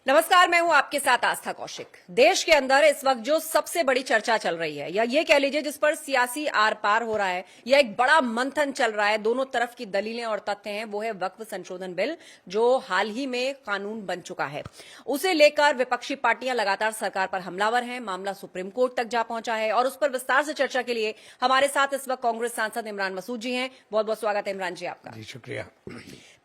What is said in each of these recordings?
नमस्कार, मैं हूं आपके साथ आस्था कौशिक। देश के अंदर इस वक्त जो सबसे बड़ी चर्चा चल रही है, या ये कह लीजिए जिस पर सियासी आर पार हो रहा है, या एक बड़ा मंथन चल रहा है, दोनों तरफ की दलीलें और तथ्य हैं, वो है वक्फ संशोधन बिल जो हाल ही में कानून बन चुका है। उसे लेकर विपक्षी पार्टियां लगातार सरकार पर हमलावर हैं। मामला सुप्रीम कोर्ट तक जा पहुंचा है और उस पर विस्तार से चर्चा के लिए हमारे साथ इस वक्त कांग्रेस सांसद इमरान मसूद जी हैं। बहुत बहुत स्वागत है इमरान जी आपका। जी शुक्रिया।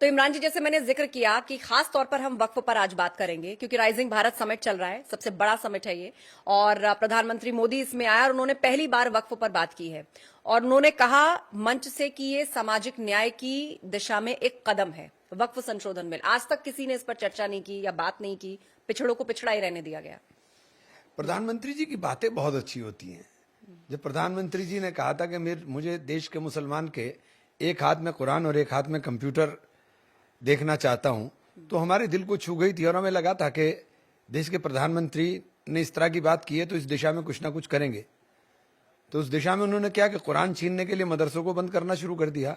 तो इमरान जी, जैसे मैंने जिक्र किया कि खास तौर पर हम वक्फ पर आज बात करेंगे, क्योंकि राइजिंग भारत समिट चल रहा है, सबसे बड़ा समिट है ये, और प्रधानमंत्री मोदी इसमें आया और उन्होंने पहली बार वक्फ पर बात की है और उन्होंने कहा मंच से कि ये सामाजिक न्याय की दिशा में एक कदम है वक्फ संशोधन बिल। आज तक किसी ने इस पर चर्चा नहीं की या बात नहीं की, पिछड़ों को पिछड़ा ही रहने दिया गया। प्रधानमंत्री जी की बातें बहुत अच्छी होती हैं। जब प्रधानमंत्री जी ने कहा था कि मुझे देश के मुसलमान के एक हाथ में कुरान और एक हाथ में कंप्यूटर देखना चाहता हूं, तो हमारे दिल को छू गई थी और हमें लगा था कि देश के प्रधानमंत्री ने इस तरह की बात की है तो इस दिशा में कुछ ना कुछ करेंगे। तो उस दिशा में उन्होंने क्या कि कुरान छीनने के लिए मदरसों को बंद करना शुरू कर दिया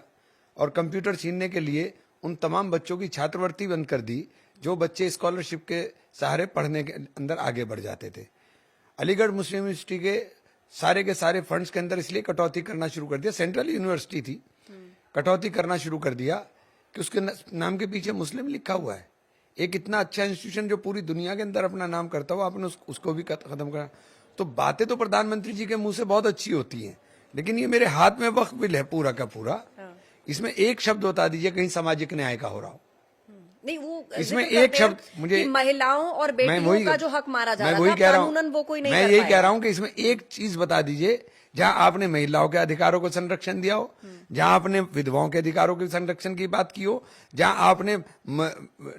और कंप्यूटर छीनने के लिए उन तमाम बच्चों की छात्रवृत्ति बंद कर दी जो बच्चे स्कॉलरशिप के सहारे पढ़ने के अंदर आगे बढ़ जाते थे। अलीगढ़ मुस्लिम यूनिवर्सिटी के सारे फंड्स के अंदर इसलिए कटौती करना शुरू कर दिया, सेंट्रल यूनिवर्सिटी थी, कटौती करना शुरू कर दिया कि उसके नाम के पीछे मुस्लिम लिखा हुआ है। एक इतना अच्छा इंस्टीट्यूशन जो पूरी दुनिया के अंदर अपना नाम करता हुआ आपने उसको भी खत्म करा। तो बातें तो प्रधानमंत्री जी के मुंह से बहुत अच्छी होती हैं, लेकिन ये मेरे हाथ में वक्फ बिल है पूरा का पूरा। इसमें एक शब्द बता दीजिए कहीं सामाजिक न्याय का हो रहा हो। नहीं, वो इसमें एक शब्द मुझे महिलाओं और बेटियों का जो हक मारा जा रहा था, मैं यही कह रहा हूं कि इसमें एक चीज बता दीजिए जहां आपने महिलाओं के अधिकारों को संरक्षण दिया हो, जहां आपने विधवाओं के अधिकारों के संरक्षण की बात की हो, जहां आपने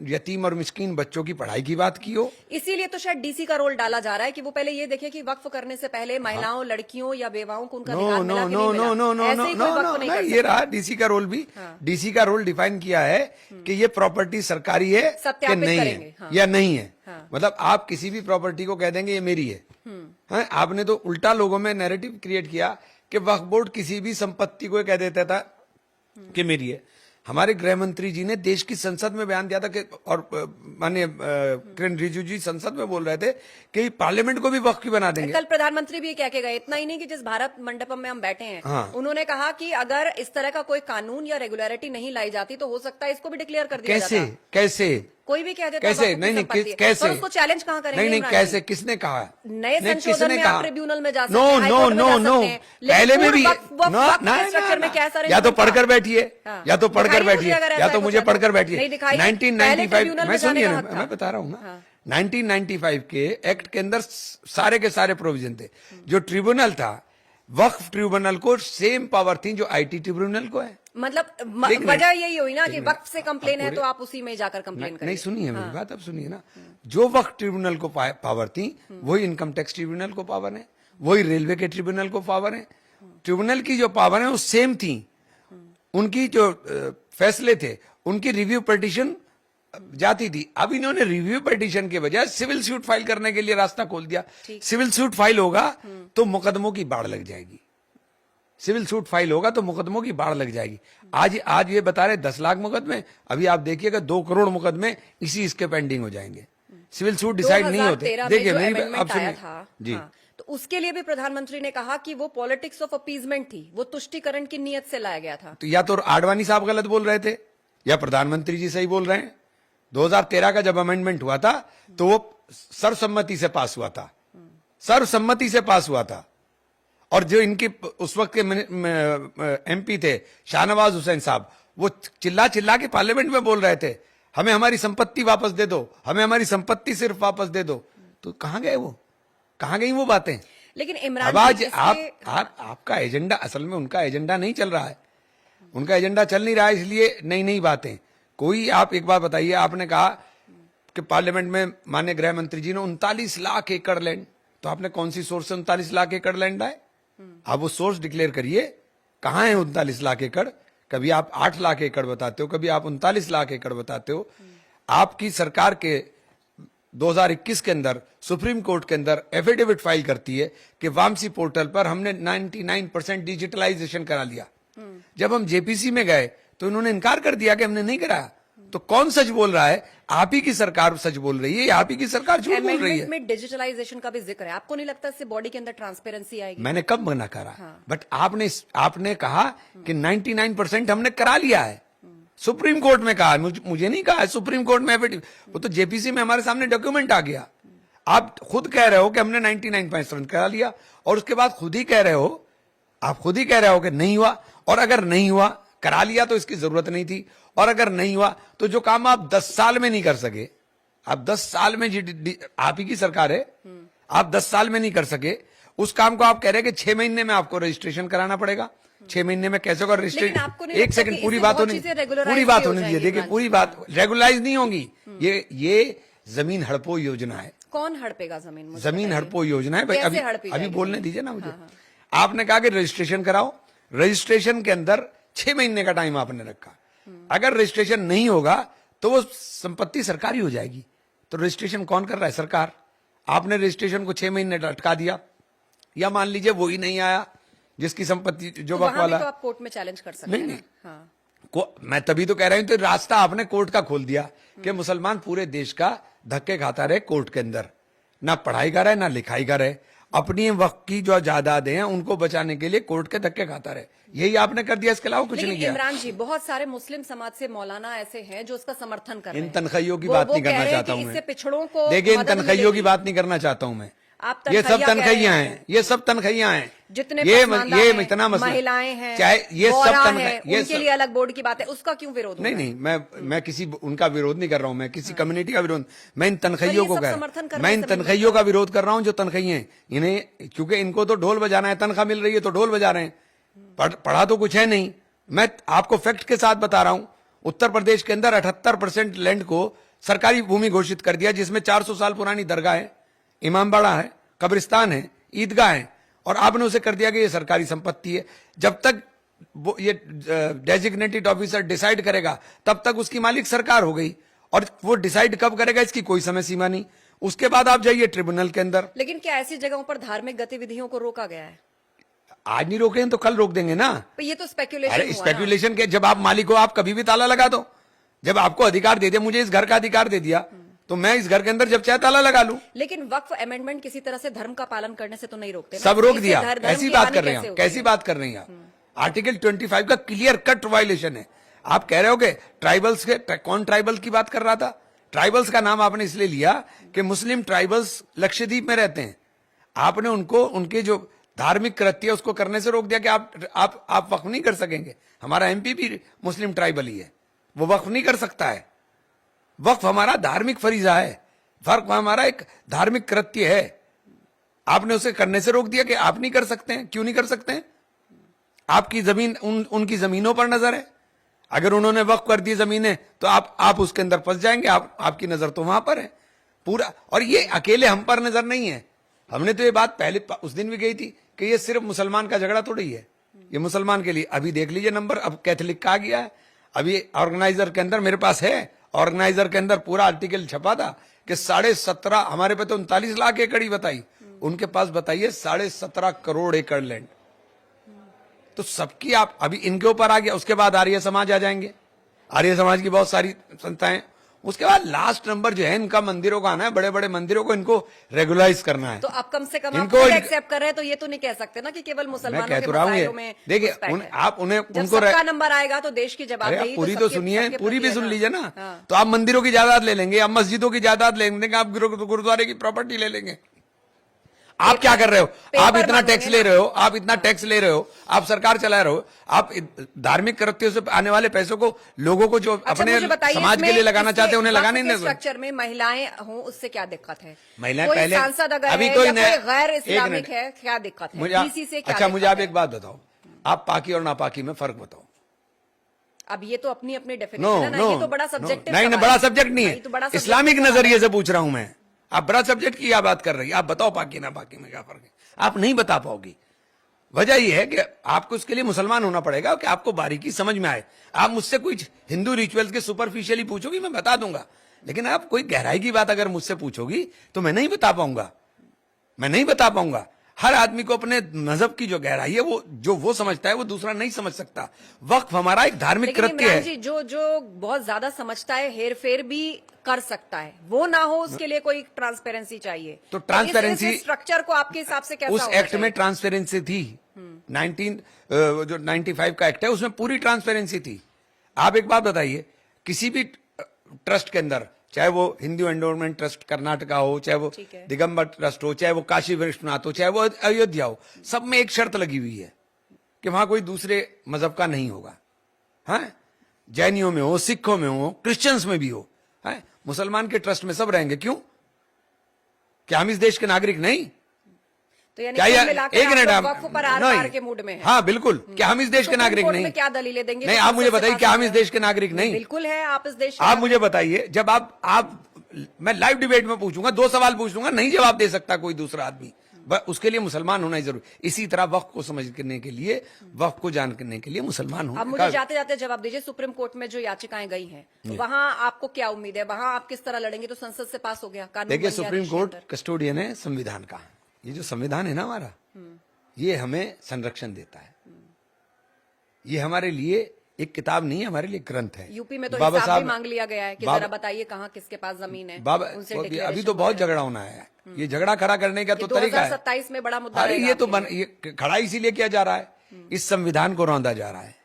यतीम और मिस्कीन बच्चों की पढ़ाई की बात की हो। इसीलिए तो शायद डीसी का रोल डाला जा रहा है कि वो पहले ये देखे कि वक्फ करने से पहले महिलाओं, लड़कियों या बेवाओं को उनका अधिकार मिला कि नहीं मिला। ये रहा डीसी का रोल भी। डीसी का रोल डिफाइन किया है कि ये प्रॉपर्टी सरकारी है कि नहीं है या नहीं है। मतलब आप किसी भी प्रॉपर्टी को कह देंगे ये मेरी है। आपने तो उल्टा लोगों में नैरेटिव क्रिएट किया कि वक्फ बोर्ड किसी भी संपत्ति को कह देता था कि मेरी है। हमारे गृह मंत्री जी ने देश की संसद में बयान दिया था कि, और माननीय किरण रिजिजू जी संसद में बोल रहे थे कि पार्लियामेंट को भी वक्फ की बना देंगे। कल प्रधानमंत्री भी कह के गए। इतना ही नहीं कि जिस भारत मंडपम में हम बैठे हैं, उन्होंने कहा कि अगर इस तरह का कोई कानून या रेगुलरिटी नहीं लाई जाती तो हो सकता है इसको भी डिक्लेयर कर दिया जाता। कैसे कोई भी कह देता कैसे नहीं कैसे उसको चैलेंज कहां करेंगे? नहीं कैसे, किसने कहा? नए संशोधन में आप ट्रिब्यूनल में जा सकते हैं। नो पहले में भी स्ट्रक्चर में क्या सारे, या तो पढ़कर बैठिए या तो पढ़कर बैठिए या तो मुझे पढ़कर बैठिए। 1995 मैं सुनिए ना, मैं बता रहा हूँ ना, 1995 के एक्ट के अंदर सारे के सारे प्रोविजन थे। जो ट्रिब्यूनल था, वक्फ ट्रिब्यूनल को सेम पावर थी जो आईटी ट्रिब्यूनल को है। मतलब वजह यही हुई ना कि वक्फ से कंप्लेन है तो आप उसी में जाकर कंप्लेन करें। नहीं सुनिए मेरी बात, अब सुनिए ना। जो वक्फ ट्रिब्यूनल को पावर थी वही इनकम टैक्स ट्रिब्यूनल को पावर है, वही रेलवे के ट्रिब्यूनल को पावर है। ट्रिब्यूनल की जो पावर है वो सेम थी। उनकी जो फैसले थे उनकी रिव्यू पिटीशन जाती थी। अब इन्होंने रिव्यू पिटीशन के बजाय सिविल सूट फाइल करने के लिए रास्ता खोल दिया। सिविल सूट फाइल होगा तो मुकदमों की बाढ़ लग जाएगी। सिविल सूट फाइल होगा तो मुकदमों की बाढ़ लग जाएगी। आज ये बता रहे 10 लाख मुकदमे, अभी आप देखिएगा 2 करोड़ मुकदमे इसके पेंडिंग हो जाएंगे। सिविल सूट डिसाइड नहीं होते। देखिए मेरी आप सुनिए जी। तो उसके लिए भी प्रधानमंत्री ने कहा कि वो पॉलिटिक्स ऑफ अपीजमेंट थी, वो तुष्टीकरण की नीयत से लाया गया था। तो या तो आडवाणी साहब गलत बोल रहे थे या प्रधानमंत्री जी सही बोल रहे हैं। 2013 का जब अमेंडमेंट हुआ था तो वो सर्वसम्मति से पास हुआ था, सर्वसम्मति से पास हुआ था। और जो इनके उस वक्त के एमपी थे शाहनवाज हुसैन साहब, वो चिल्ला चिल्ला के पार्लियामेंट में बोल रहे थे हमें हमारी संपत्ति वापस दे दो, हमें हमारी संपत्ति सिर्फ वापस दे दो। तो कहां गए वो, कहां गई वो बातें? लेकिन इमरान अब आज आपका एजेंडा, असल में उनका एजेंडा नहीं चल रहा है, उनका एजेंडा चल नहीं रहा है, इसलिए नई नई बातें। कोई आप एक बात बताइए, आपने कहा कि पार्लियामेंट में माननीय गृह मंत्री जी ने 39 लाख एकड़ लैंड, तो आपने कौन सी सोर्स से 39 लाख एकड़ लैंड आए? आप वो सोर्स डिक्लेयर करिए, कहां है 39 लाख एकड़? कभी आप 8 लाख एकड़ बताते हो, कभी आप 39 लाख एकड़ बताते हो। आपकी सरकार के 2021 के अंदर सुप्रीम कोर्ट के अंदर एफिडेविट फाइल करती है कि वामसी पोर्टल पर हमने 99% डिजिटलाइजेशन करा लिया। जब हम जेपीसी में गए तो इन्होंने इनकार कर दिया कि हमने नहीं कराया। तो कौन सच बोल रहा है? आप ही की सरकार सच बोल रही है या आप ही की सरकार झूठ बोल रही है? अमेंडमेंट में डिजिटलाइजेशन का भी जिक्र है, आपको नहीं लगता इससे बॉडी के अंदर ट्रांसपेरेंसी आएगी? मैंने कब मना करा? बट आपने कहा कि 99% हमने करा लिया है। सुप्रीम कोर्ट में कहा, मुझे नहीं कहा है, सुप्रीम कोर्ट में वो तो जेपीसी में हमारे सामने डॉक्यूमेंट आ गया। आप खुद कह रहे हो कि हमने 99% करा लिया और उसके बाद खुद ही कह रहे हो, आप खुद ही कह रहे हो कि नहीं हुआ। और अगर नहीं हुआ, करा लिया तो इसकी जरूरत नहीं थी, और अगर नहीं हुआ तो जो काम आप 10 साल में नहीं कर सके, आप 10 साल में आप ही की सरकार है, आप 10 साल में नहीं कर सके उस काम को आप कह रहे हैं कि 6 महीने में आपको रजिस्ट्रेशन कराना पड़ेगा। 6 महीने में कैसे होगा रजिस्ट्रेशन? एक सेकंड, पूरी बात होने दीजिए। देखिए पूरी बात रेगुलराइज नहीं होगी। ये जमीन हड़पो योजना है। कौन हड़पेगा जमीन? जमीन हड़पो योजना है भाई। अभी बोलने दीजिए ना मुझे। आपने कहा कि रजिस्ट्रेशन कराओ, रजिस्ट्रेशन के अंदर 6 महीने का टाइम आपने रखा। अगर रजिस्ट्रेशन नहीं होगा तो वो संपत्ति सरकारी हो जाएगी। तो रजिस्ट्रेशन कौन कर रहा है? सरकार। आपने रजिस्ट्रेशन को 6 महीने लटका दिया, या मान लीजिए वो ही नहीं आया जिसकी संपत्ति जो वक्त वाला, तो आप कोर्ट में चैलेंज कर सकते हैं। हाँ। मैं तभी तो कह रहा हूं, तो रास्ता आपने कोर्ट का खोल दिया कि मुसलमान पूरे देश का धक्के खाता रहे कोर्ट के अंदर, ना पढ़ाई का रहे ना लिखाई का रहे, अपनी वक्त की जो जायदादें हैं उनको बचाने के लिए कोर्ट के धक्के खाता रहे। यही आपने कर दिया, इसके अलावा कुछ नहीं किया। इमरान जी, बहुत सारे मुस्लिम समाज से मौलाना ऐसे हैं जो उसका समर्थन कर रहे हैं। इन तनख्वाहियों की बात नहीं करना चाहता हूं मैं। पिछड़ों को देखिए, इन तनख्वाहियों की बात नहीं करना चाहता हूं मैं। ये सब तनख्वाहियां हैं, ये सब तनख्वाहियां हैं। जितने ये इतना मसला, महिलाएं हैं, चाहे ये सब तनख्वाहियां, उनके लिए अलग बोर्ड की बात है, उसका क्यों विरोध? नहीं, मैं किसी उनका विरोध नहीं कर रहा हूं, मैं किसी कम्युनिटी का विरोध, मैं इन तनख्वाहियों को मैं इन तनख्वाहियों का विरोध कर रहा हूं जो तनख्वाहियां हैं। इन्हें क्योंकि इनको तो ढोल बजाना है, तनख्वाह मिल रही है तो ढोल बजा रहे हैं, पढ़ा तो कुछ है नहीं। मैं आपको फैक्ट के साथ बता रहा हूं, उत्तर प्रदेश के अंदर 78% लैंड को सरकारी भूमि घोषित कर दिया, जिसमें 400 साल पुरानी दरगाह है, इमामबाड़ा है, कब्रिस्तान है, ईदगाह है, और आपने उसे कर दिया कि ये सरकारी संपत्ति है। जब तक ये डेजिग्नेटेड ऑफिसर डिसाइड करेगा तब तक उसकी मालिक सरकार हो गई, और वो डिसाइड कब करेगा इसकी कोई समय सीमा नहीं। उसके बाद आप जाइए ट्रिब्यूनल के अंदर। लेकिन क्या ऐसी जगहों पर धार्मिक गतिविधियों को रोका गया है? आज नहीं रोके हैं तो कल रोक देंगे ना। तो ये तो स्पेकुलेशन। अरे स्पेकुलेशन के, जब आप मालिक हो आप कभी भी ताला लगा दो। जब आपको अधिकार दे दिया, मुझे इस घर का अधिकार दे दिया, तो मैं इस घर के अंदर जब चाहे ताला लगा लूं। लेकिन वक्फ अमेंडमेंट किसी तरह से धर्म का पालन करने से तो नहीं रोकते ना? सब रोक दिया। कैसी बात कर रहे हैं? कैसी बात कर रही हैं आप? आर्टिकल 25 का क्लियर कट वायलेशन है। आप कह रहे हो कि ट्राइबल्स के, कौन ट्राइबल की बात कर रहा था? ट्राइबल्स का नाम आपने इसलिए लिया कि मुस्लिम ट्राइबल्स लक्षद्वीप में रहते हैं। आपने उनको उनके जो धार्मिक कृत्य उसको करने से रोक दिया कि आप वक्फ नहीं कर सकेंगे। हमारा एमपी भी मुस्लिम ट्राइबल ही है, वो वक्फ नहीं कर सकता है। वक्फ हमारा धार्मिक फरीजा है, वक्फ हमारा एक धार्मिक कृत्य है। आपने उसे करने से रोक दिया कि आप नहीं कर सकते हैं। क्यों नहीं कर सकते हैं? आपकी जमीन उनकी जमीनों पर नजर है। अगर उन्होंने वक्फ कर दी जमीनें तो आप उसके अंदर फंस जाएंगे। आपकी नजर तो वहां पर है पूरा। और ये अकेले हम पर नजर नहीं है। हमने तो ये बात पहले उस दिन भी गई थी कि ये सिर्फ मुसलमान का झगड़ा थोड़ी है, ये मुसलमान के लिए। अभी देख लीजिए नंबर, अब कैथोलिक का आ गया है। अभी ऑर्गेनाइजर के अंदर मेरे पास है, ऑर्गेनाइजर के अंदर पूरा आर्टिकल छपा था कि 17.5, हमारे पे तो 39 लाख एकड़ ही बताई, उनके पास बताइए 17.5 करोड़ एकड़ लैंड। तो सबकी आप अभी इनके ऊपर आ गया। उसके बाद आर्य समाज आ जाएंगे, आर्य समाज की बहुत सारी संस्थाएं। उसके बाद लास्ट नंबर जो है इनका मंदिरों का आना है, बड़े बड़े मंदिरों को इनको रेगुलराइज करना है। तो आप कम से कम इनको एक्सेप्ट कर रहे हैं, तो ये तो नहीं कह सकते ना कि केवल मुसलमानों के मसाइलों में। देखिए आप उन्हें उनको सबका नंबर आएगा तो देश की जवाबदेही पूरी तो सुनिए, पूरी भी सुन लीजिए ना। तो आप मंदिरों की जायदाद ले लेंगे, आप मस्जिदों की जायदाद ले लेंगे, आप गुरुद्वारे की प्रॉपर्टी ले लेंगे। आप क्या कर रहे हो? आप इतना टैक्स ले रहे हो, आप इतना टैक्स ले रहे हो, आप सरकार चला रहे हो, आप धार्मिक कृत्यों से आने वाले पैसों को लोगों को जो अपने समाज के लिए लगाना चाहते हैं उन्हें लगाने नहीं। स्ट्रक्चर में महिलाएं हों उससे क्या दिक्कत है? महिलाएं पहले सांसद अगर अभी कोई गैर इस्लामिक है, क्या दिक्कत है? अच्छा मुझे आप एक बात बताओ, आप पाकी और नापाकी में फर्क बताओ। अब ये तो अपनी अपनी डेफिनेशन है ना, ये तो बड़ा सब्जेक्टिव। नहीं, बड़ा सब्जेक्ट नहीं है, इस्लामिक नजरिए से पूछ रहा हूं मैं। आप बड़ा सब्जेक्ट की क्या बात कर रही है? आप बताओ पाकी ना पाकी में क्या फर्क है? आप नहीं बता पाओगी। वजह यह है कि आपको इसके लिए मुसलमान होना पड़ेगा कि आपको बारीकी समझ में आए। आप मुझसे कुछ हिंदू रिचुअल्स के सुपरफिशियली पूछोगी, मैं बता दूंगा, लेकिन आप कोई गहराई की बात अगर मुझसे पूछोगी तो मैं नहीं बता पाऊंगा, मैं नहीं बता पाऊंगा। हर आदमी को अपने मजहब की जो गहराई है वो समझता है, वो दूसरा नहीं समझ सकता। वक्फ हमारा एक धार्मिक लेकिन कृत्य इमरान है। जी, जो बहुत ज्यादा समझता है, हेर फेर भी कर सकता है, वो ना हो, उसके लिए कोई ट्रांसपेरेंसी चाहिए। तो ट्रांसपेरेंसी इस स्ट्रक्चर को आपके हिसाब से कैसा उस होना एक्ट में चाहिए? ट्रांसपेरेंसी थी। 95 का एक्ट है, उसमें पूरी ट्रांसपेरेंसी थी। आप एक बात बताइए, किसी भी ट्रस्ट के अंदर, चाहे वो हिंदू एंडोमेंट ट्रस्ट कर्नाटका हो, चाहे वो ठीक है। दिगंबर ट्रस्ट हो, चाहे वो काशी विश्वनाथ हो, चाहे वो अयोध्या हो, सब में एक शर्त लगी हुई है कि वहां कोई दूसरे मजहब का नहीं होगा। हाँ, जैनियों में हो, सिखों में हो, क्रिश्चियंस में भी हो, है मुसलमान के ट्रस्ट में सब रहेंगे। क्यों? क्या हम इस देश के नागरिक नहीं? तो यानी क्या कुल मिलाकर एक आप मिनट, लोग वक्फ पर आर-पार के मूड में हैं। हाँ बिल्कुल। क्या हम इस देश के सुप्रीम नागरिक कोर्ट नहीं? में क्या दलीलें देंगे? नहीं, तो आप मुझे संसद से बताइए, पास क्या हम हो इस जाए? देश के नागरिक नहीं? बिल्कुल है, आप इस देश के आप मुझे बताइए, जब आप मैं लाइव डिबेट में पूछूंगा, 2 सवाल पूछ लूंगा, नहीं जवाब दे सकता कोई दूसरा आदमी, उसके लिए मुसलमान होना ही जरूरी। इसी तरह वक्फ को समझने के लिए, वक्फ को जानने के लिए मुसलमान अब होने मुझे का। जाते जाते जवाब दीजिए, सुप्रीम कोर्ट में जो याचिकाएं गई हैं, तो वहां आपको क्या उम्मीद है? वहां आप किस तरह लड़ेंगे? तो संसद से पास हो गया कानून, देखिए, बन गया सुप्रीम देश के कोर्ट अंदर। कस्टोडियन है संविधान का। ये जो संविधान है ना हमारा, ये हमें संरक्षण देता है। ये हमारे लिए एक किताब नहीं है, हमारे लिए ग्रंथ है। यूपी में तो बाबा हिसाब भी साहब मांग लिया गया है कि जरा बताइए कहाँ किसके पास जमीन है, बाबा, उनसे अभी declaration तो बहुत वगैरह। झगड़ा होना है। ये झगड़ा खड़ा करने का तो तरीका है। 2027 में बड़ा मुद्दा अरे रहेगा ये तो आपके लिए। ये खड़ा इसीलिए किया जा रहा है, इस संविधान को रौंदा जा रहा है।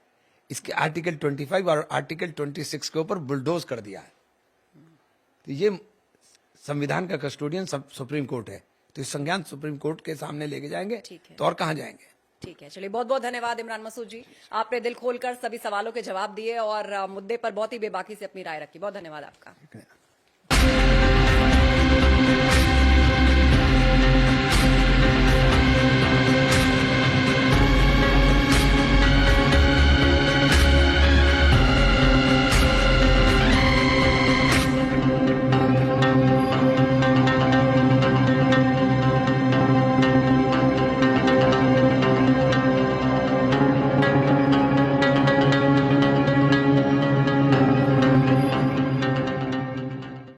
इसके आर्टिकल 25 और आर्टिकल 26 के ऊपर बुलडोज कर दिया है। तो ये संविधान का कस्टोडियन सुप्रीम कोर्ट है, तो इस संज्ञान सुप्रीम कोर्ट के सामने लेके जाएंगे, ठीक है। तो और कहां जाएंगे? ठीक है, चलिए, बहुत बहुत धन्यवाद इमरान मसूद जी, आपने दिल खोलकर सभी सवालों के जवाब दिए और मुद्दे पर बहुत ही बेबाकी से अपनी राय रखी। बहुत धन्यवाद आपका।